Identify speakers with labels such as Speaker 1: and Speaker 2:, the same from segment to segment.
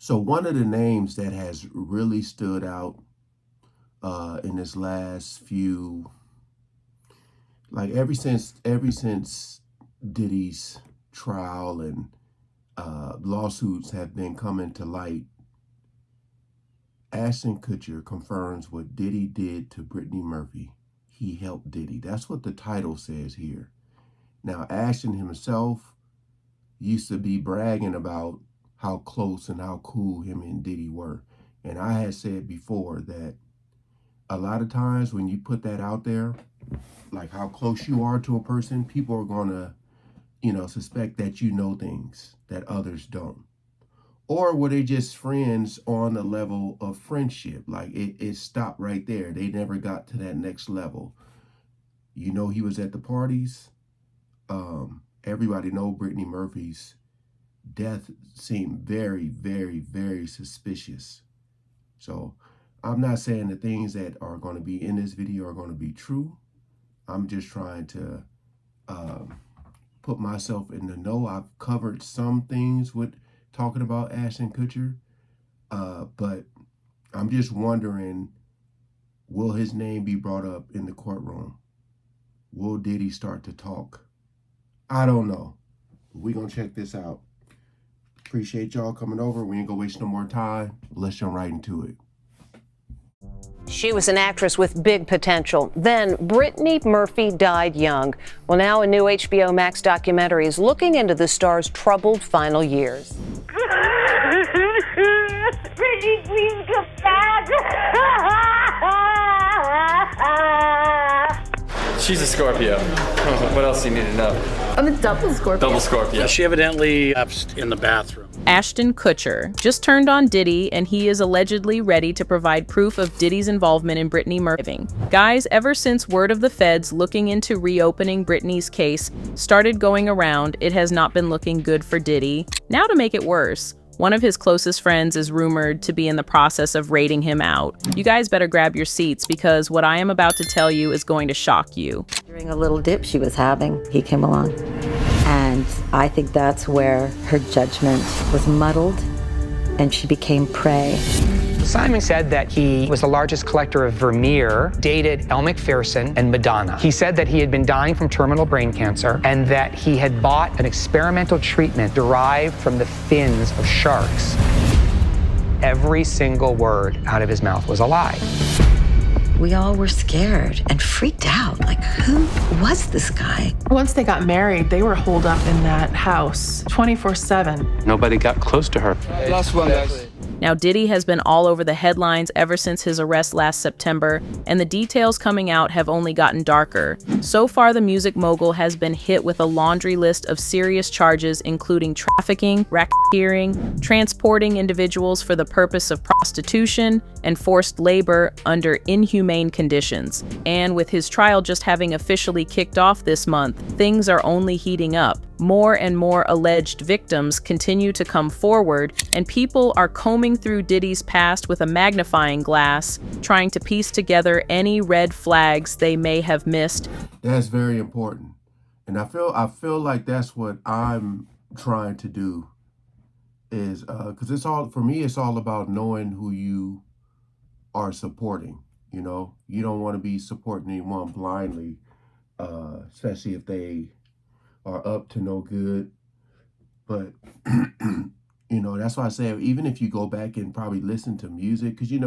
Speaker 1: So one of the names that has really stood out in this last few, like ever since Diddy's trial and lawsuits have been coming to light, Ashton Kutcher confirms what Diddy did to Brittany Murphy. He helped Diddy. That's what the title says here. Now, Ashton himself used to be bragging about how close and how cool him and Diddy were. And I had said before that a lot of times when you put that out there, like how close you are to a person, people are going to, suspect that you know things that others don't. Or were they just friends on the level of friendship? Like it stopped right there. They never got to that next level. He was at the parties. Everybody know Brittany Murphy's death seemed very, very, very suspicious. So I'm not saying the things that are going to be in this video are going to be true. I'm just trying to put myself in the know. I've covered some things with talking about Ashton Kutcher, but I'm just wondering, will his name be brought up in the courtroom? Will Diddy start to talk? I don't know. We're going to check this out. Appreciate y'all coming over. We ain't going to waste no more time. Let's jump right into it.
Speaker 2: She was an actress with big potential. Then Brittany Murphy died young. Well, now a new HBO Max documentary is looking into the star's troubled final years.
Speaker 3: Brittany, please come back.
Speaker 4: She's a Scorpio. What else do you need to know?
Speaker 3: I'm a double Scorpio.
Speaker 4: Double Scorpio.
Speaker 5: She evidently slept in the bathroom.
Speaker 6: Ashton Kutcher just turned on Diddy, and he is allegedly ready to provide proof of Diddy's involvement in Brittany Murphy. Guys, ever since word of the feds looking into reopening Brittany's case started going around, it has not been looking good for Diddy. Now to make it worse, one of his closest friends is rumored to be in the process of rating him out. You guys better grab your seats because what I am about to tell you is going to shock you.
Speaker 7: During a little dip she was having, he came along. And I think that's where her judgment was muddled and she became prey.
Speaker 8: Simon said that he was the largest collector of Vermeer, dated Elle Macpherson and Madonna. He said that he had been dying from terminal brain cancer and that he had bought an experimental treatment derived from the fins of sharks. Every single word out of his mouth was a lie.
Speaker 7: We all were scared and freaked out. Like, who was this guy?
Speaker 9: Once they got married, they were holed up in that house 24/7.
Speaker 4: Nobody got close to her.
Speaker 5: Last one, guys.
Speaker 6: Now, Diddy has been all over the headlines ever since his arrest last September, and the details coming out have only gotten darker. So far, the music mogul has been hit with a laundry list of serious charges, including trafficking, racketeering, transporting individuals for the purpose of prostitution, and forced labor under inhumane conditions. And with his trial just having officially kicked off this month, things are only heating up. More and more alleged victims continue to come forward, and people are combing through Diddy's past with a magnifying glass, trying to piece together any red flags they may have missed.
Speaker 1: That's very important. And I feel like that's what I'm trying to do is because it's all about knowing who you are supporting. You don't want to be supporting anyone blindly, especially if they are up to no good. But that's why I say, even if you go back and probably listen to music, because you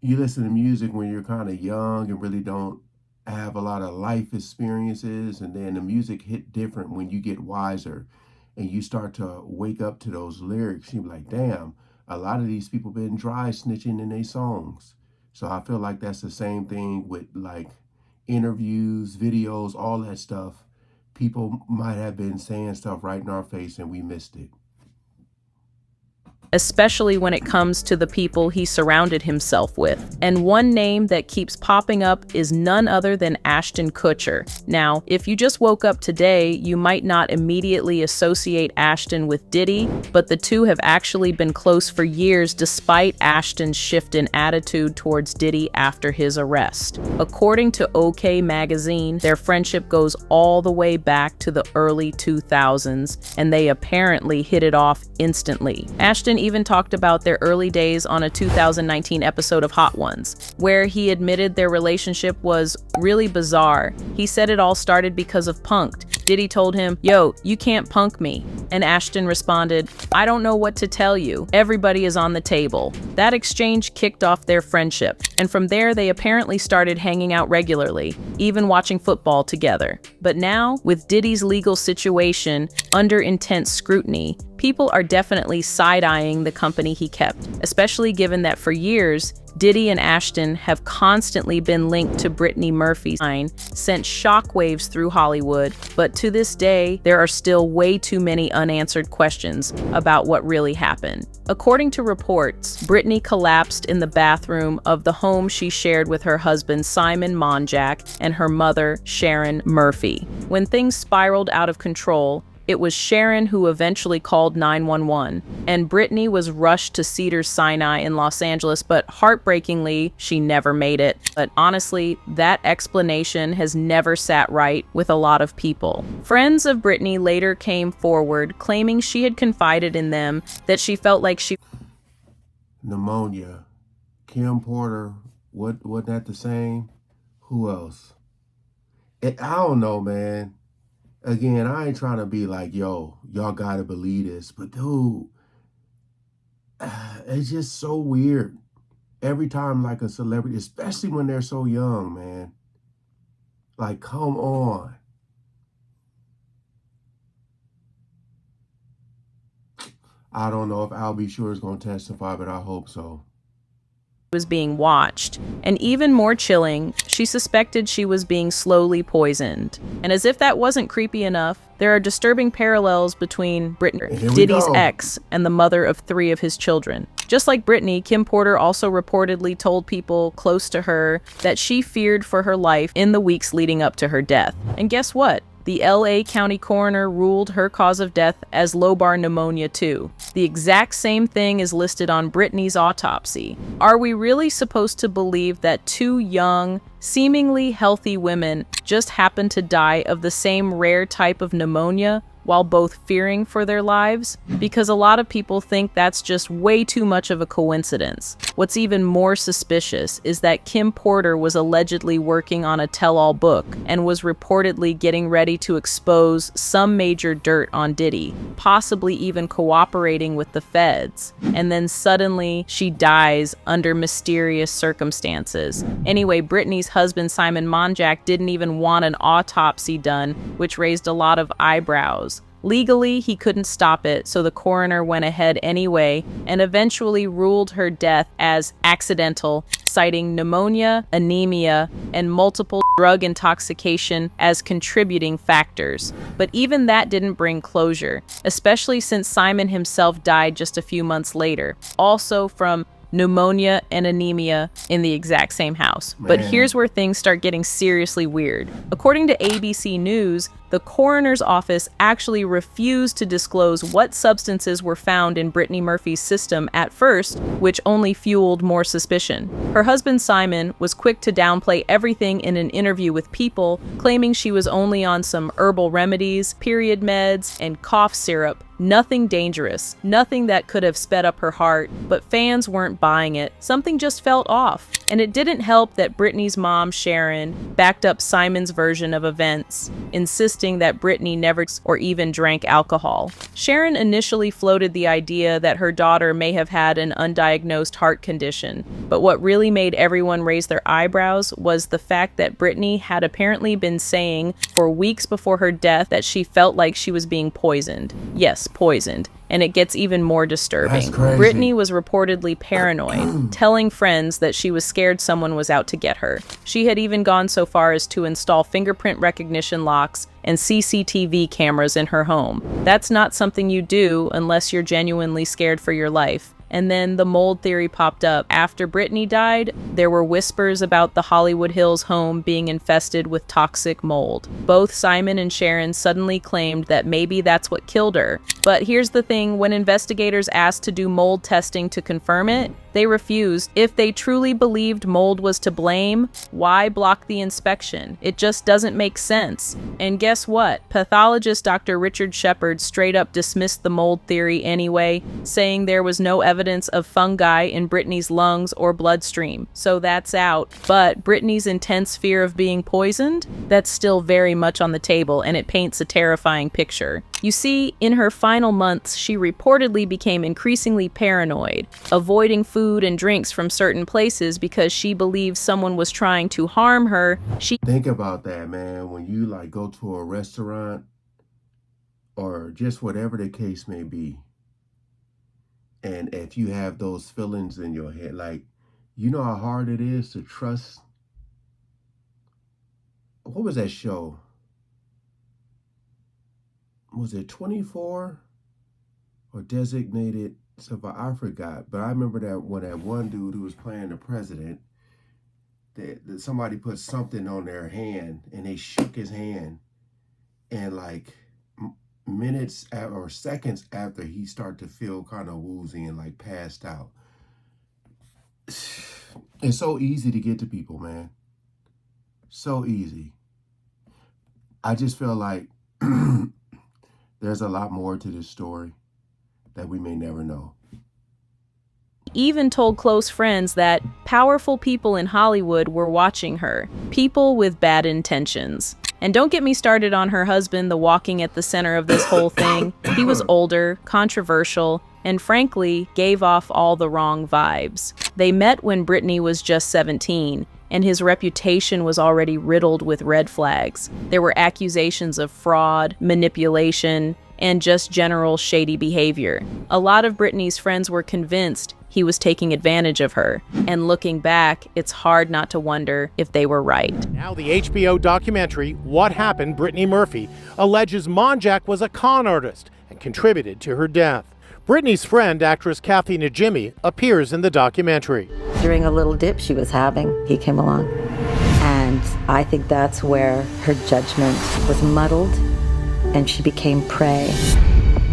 Speaker 1: listen to music when you're kind of young and really don't have a lot of life experiences, and then the music hit different when you get wiser and you start to wake up to those lyrics. You're like, damn, a lot of these people been dry snitching in their songs. So I feel like that's the same thing with like interviews, videos, all that stuff. People might have been saying stuff right in our face and we missed it.
Speaker 6: especially when it comes to the people he surrounded himself with. And one name that keeps popping up is none other than Ashton Kutcher. Now, if you just woke up today, you might not immediately associate Ashton with Diddy, but the two have actually been close for years despite Ashton's shift in attitude towards Diddy after his arrest. According to OK magazine, their friendship goes all the way back to the early 2000s, and they apparently hit it off instantly. Ashton even talked about their early days on a 2019 episode of Hot Ones, where he admitted their relationship was really bizarre. He said it all started because of Punk'd. Diddy told him, "Yo, you can't punk me." And Ashton responded, "I don't know what to tell you. Everybody is on the table." That exchange kicked off their friendship, and from there they apparently started hanging out regularly, even watching football together. But now, with Diddy's legal situation under intense scrutiny, people are definitely side-eyeing the company he kept, especially given that for years, Diddy and Ashton have constantly been linked to Brittany Murphy's sign, sent shockwaves through Hollywood, but to this day, there are still way too many unanswered questions about what really happened. According to reports, Brittany collapsed in the bathroom of the home she shared with her husband Simon Monjack and her mother Sharon Murphy. When things spiraled out of control, it was Sharon who eventually called 911, and Brittany was rushed to Cedars-Sinai in Los Angeles, but heartbreakingly, she never made it. But honestly, that explanation has never sat right with a lot of people. Friends of Brittany later came forward, claiming she had confided in them that she felt like she...
Speaker 1: Pneumonia. Kim Porter, wasn't that the same? Who else? I don't know, man. Again, I ain't trying to be like, yo, y'all gotta believe this, but dude, it's just so weird. Every time like a celebrity, especially when they're so young, man. Like, come on. I don't know if Al B. Sure is gonna testify, but I hope so.
Speaker 6: Was being watched. And even more chilling, she suspected she was being slowly poisoned. And as if that wasn't creepy enough, there are disturbing parallels between Brittany, Diddy's ex, and the mother of 3 of his children. Just like Brittany, Kim Porter also reportedly told people close to her that she feared for her life in the weeks leading up to her death. And guess what? The LA County coroner ruled her cause of death as lobar pneumonia too. The exact same thing is listed on Brittany's autopsy. Are we really supposed to believe that 2 young, seemingly healthy women just happened to die of the same rare type of pneumonia while both fearing for their lives? Because a lot of people think that's just way too much of a coincidence. What's even more suspicious is that Kim Porter was allegedly working on a tell-all book and was reportedly getting ready to expose some major dirt on Diddy, possibly even cooperating with the feds. And then suddenly she dies under mysterious circumstances. Anyway, Brittany's husband Simon Monjack didn't even want an autopsy done, which raised a lot of eyebrows. Legally, he couldn't stop it, so the coroner went ahead anyway and eventually ruled her death as accidental, citing pneumonia, anemia, and multiple drug intoxication as contributing factors. But even that didn't bring closure, especially since Simon himself died just a few months later, also from pneumonia and anemia in the exact same house.
Speaker 1: Man.
Speaker 6: But here's where things start getting seriously weird. According to ABC News, the coroner's office actually refused to disclose what substances were found in Brittany Murphy's system at first, which only fueled more suspicion. Her husband Simon was quick to downplay everything in an interview with People, claiming she was only on some herbal remedies, period meds, and cough syrup. Nothing dangerous, nothing that could have sped up her heart, but fans weren't buying it. Something just felt off. And it didn't help that Brittany's mom, Sharon, backed up Simon's version of events, insisting that Brittany never or even drank alcohol. Sharon initially floated the idea that her daughter may have had an undiagnosed heart condition, but what really made everyone raise their eyebrows was the fact that Brittany had apparently been saying for weeks before her death that she felt like she was being poisoned. Yes, was poisoned. And it gets even more disturbing.
Speaker 1: That's crazy.
Speaker 6: Brittany was reportedly paranoid, telling friends that she was scared someone was out to get her. She had even gone so far as to install fingerprint recognition locks and CCTV cameras in her home. That's not something you do unless you're genuinely scared for your life. And then the mold theory popped up. After Brittany died, there were whispers about the Hollywood Hills home being infested with toxic mold. Both Simon and Sharon suddenly claimed that maybe that's what killed her. But here's the thing, when investigators asked to do mold testing to confirm it, they refused. If they truly believed mold was to blame, why block the inspection? It just doesn't make sense. And guess what? Pathologist Dr. Richard Shepard straight up dismissed the mold theory anyway, saying there was no evidence of fungi in Brittany's lungs or bloodstream. So that's out. But Brittany's intense fear of being poisoned? That's still very much on the table, and it paints a terrifying picture. You see, in her final months, she reportedly became increasingly paranoid, avoiding food and drinks from certain places because she believed someone was trying to harm her.
Speaker 1: Think about that, man. When you like go to a restaurant or just whatever the case may be, and if you have those feelings in your head, like, you know how hard it is to trust. What was that show? Was it 24 or Designated Survivor? I forgot, but I remember that when that one dude who was playing the president, that somebody put something on their hand and they shook his hand, and like minutes or seconds after, he started to feel kind of woozy and like passed out. It's so easy to get to people, man. So easy. I just feel like there's a lot more to this story that we may never know.
Speaker 6: Even told close friends that powerful people in Hollywood were watching her, people with bad intentions. And don't get me started on her husband, the walking at the center of this whole thing. He was older, controversial, and frankly, gave off all the wrong vibes. They met when Brittany was just 17, and his reputation was already riddled with red flags. There were accusations of fraud, manipulation, and just general shady behavior. A lot of Brittany's friends were convinced he was taking advantage of her. And looking back, it's hard not to wonder if they were right.
Speaker 10: Now the HBO documentary, What Happened, Brittany Murphy, alleges Monjack was a con artist and contributed to her death. Brittany's friend, actress Kathy Najimy, appears in the documentary.
Speaker 7: During a little dip she was having, he came along. And I think that's where her judgment was muddled and she became prey.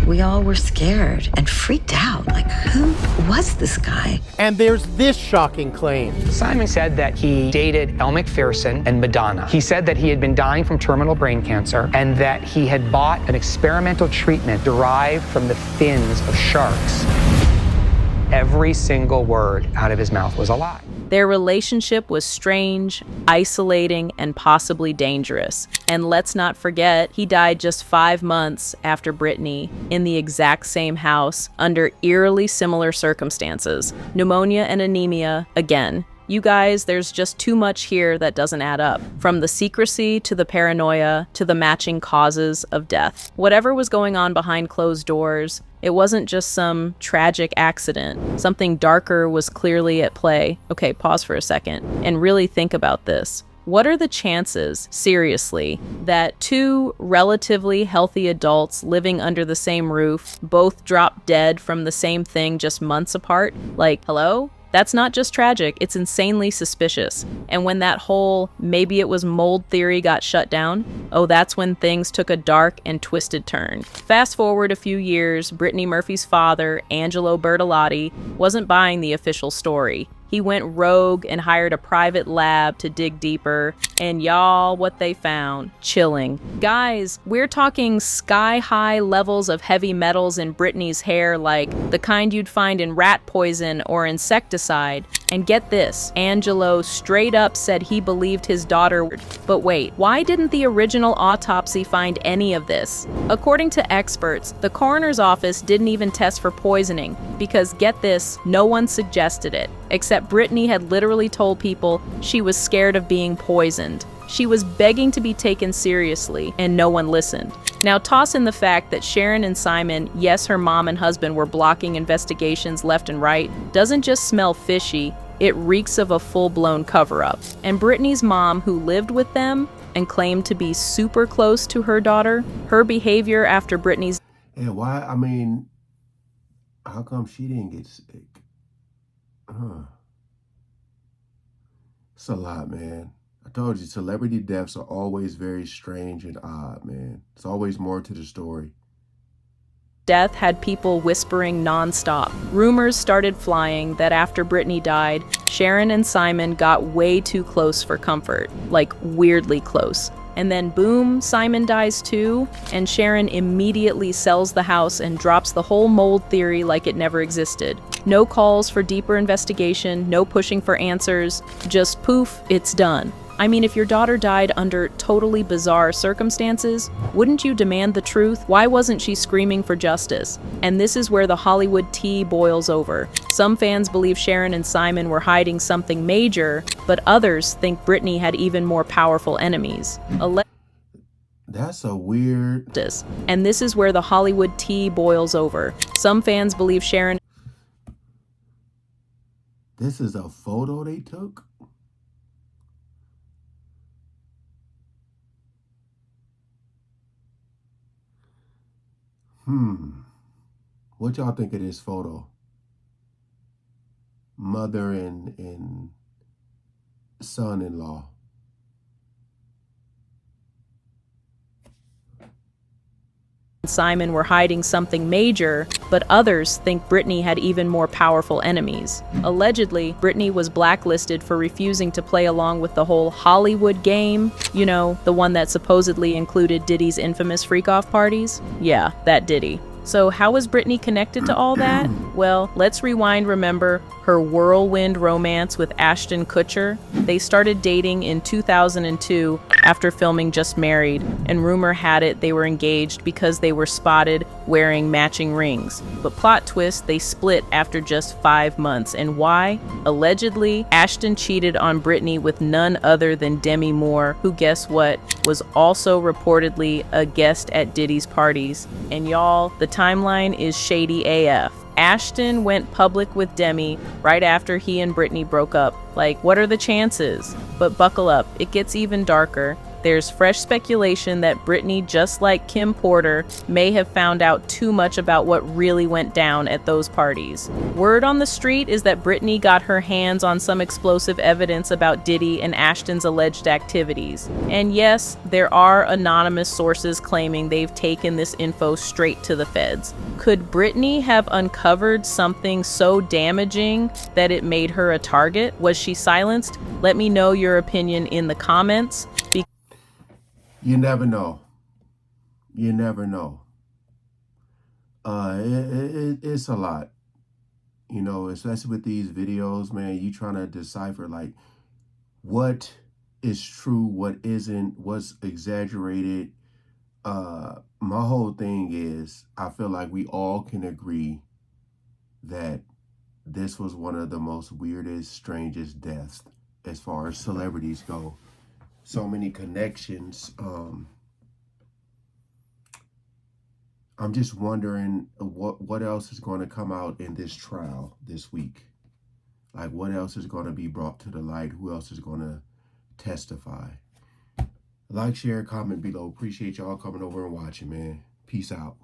Speaker 7: We all were scared and freaked out. Like, who was this guy?
Speaker 10: And there's this shocking claim.
Speaker 8: Simon said that he dated Elle Macpherson and Madonna. He said that he had been dying from terminal brain cancer and that he had bought an experimental treatment derived from the fins of sharks. Every single word out of his mouth was a lie.
Speaker 6: Their relationship was strange, isolating, and possibly dangerous. And let's not forget, he died just 5 months after Brittany in the exact same house under eerily similar circumstances. Pneumonia and anemia again. You guys, there's just too much here that doesn't add up. From the secrecy to the paranoia to the matching causes of death. Whatever was going on behind closed doors, it wasn't just some tragic accident. Something darker was clearly at play. Okay, pause for a second and really think about this. What are the chances, seriously, that two relatively healthy adults living under the same roof both drop dead from the same thing just months apart? Like, hello? That's not just tragic, it's insanely suspicious. And when that whole maybe it was mold theory got shut down, oh, that's when things took a dark and twisted turn. Fast forward a few years, Brittany Murphy's father, Angelo Bertolotti, wasn't buying the official story. He went rogue and hired a private lab to dig deeper. And y'all, what they found? Chilling. Guys, we're talking sky-high levels of heavy metals in Brittany's hair, like the kind you'd find in rat poison or insecticide. And get this, Angelo straight up said he believed his daughter. But wait, why didn't the original autopsy find any of this? According to experts, the coroner's office didn't even test for poisoning because, get this, no one suggested it, except Brittany had literally told people she was scared of being poisoned. She was begging to be taken seriously, and no one listened. Now toss in the fact that Sharon and Simon, yes, her mom and husband were blocking investigations left and right, doesn't just smell fishy, it reeks of a full-blown cover-up. And Brittany's mom, who lived with them and claimed to be super close to her daughter, her behavior after Brittany's...
Speaker 1: And why, I mean, how come she didn't get sick? It's a lot, man. I told you, celebrity deaths are always very strange and odd, man. It's always more to the story.
Speaker 6: Death had people whispering nonstop. Rumors started flying that after Brittany died, Sharon and Simon got way too close for comfort, like weirdly close. And then boom, Simon dies too, and Sharon immediately sells the house and drops the whole mold theory like it never existed. No calls for deeper investigation, no pushing for answers, just poof, it's done. I mean, if your daughter died under totally bizarre circumstances, wouldn't you demand the truth? Why wasn't she screaming for justice? And this is where the Hollywood tea boils over. Some fans believe Sharon and Simon were hiding something major, but others think Brittany had even more powerful enemies.
Speaker 1: That's a weird...
Speaker 6: And this is where the Hollywood tea boils over. Some fans believe Sharon...
Speaker 1: This is a photo they took? What y'all think of this photo? Mother and son-in-law.
Speaker 6: Simon were hiding something major, but others think Brittany had even more powerful enemies. Allegedly, Brittany was blacklisted for refusing to play along with the whole Hollywood game, you know, the one that supposedly included Diddy's infamous freak-off parties. Yeah, that Diddy. So how was Brittany connected to all that? Well, let's rewind, remember her whirlwind romance with Ashton Kutcher. They started dating in 2002 after filming Just Married, and rumor had it they were engaged because they were spotted wearing matching rings. But plot twist, they split after just 5 months. And why? Allegedly, Ashton cheated on Brittany with none other than Demi Moore, who, guess what, was also reportedly a guest at Diddy's parties. And y'all, the timeline is shady AF. Ashton went public with Demi right after he and Brittany broke up. Like, what are the chances? But buckle up, it gets even darker. There's fresh speculation that Brittany, just like Kim Porter, may have found out too much about what really went down at those parties. Word on the street is that Brittany got her hands on some explosive evidence about Diddy and Ashton's alleged activities. And yes, there are anonymous sources claiming they've taken this info straight to the feds. Could Brittany have uncovered something so damaging that it made her a target? Was she silenced? Let me know your opinion in the comments.
Speaker 1: You never know. You never know. It's a lot. You know, especially with these videos, man, you trying to decipher, like, what is true, what isn't, what's exaggerated. My whole thing is, I feel like we all can agree that this was one of the most weirdest, strangest deaths as far as celebrities go. So many connections. I'm just wondering what else is going to come out in this trial this week. Like, what else is going to be brought to the light? Who else is going to testify? Like, share, comment below. Appreciate y'all coming over and watching, man. Peace out.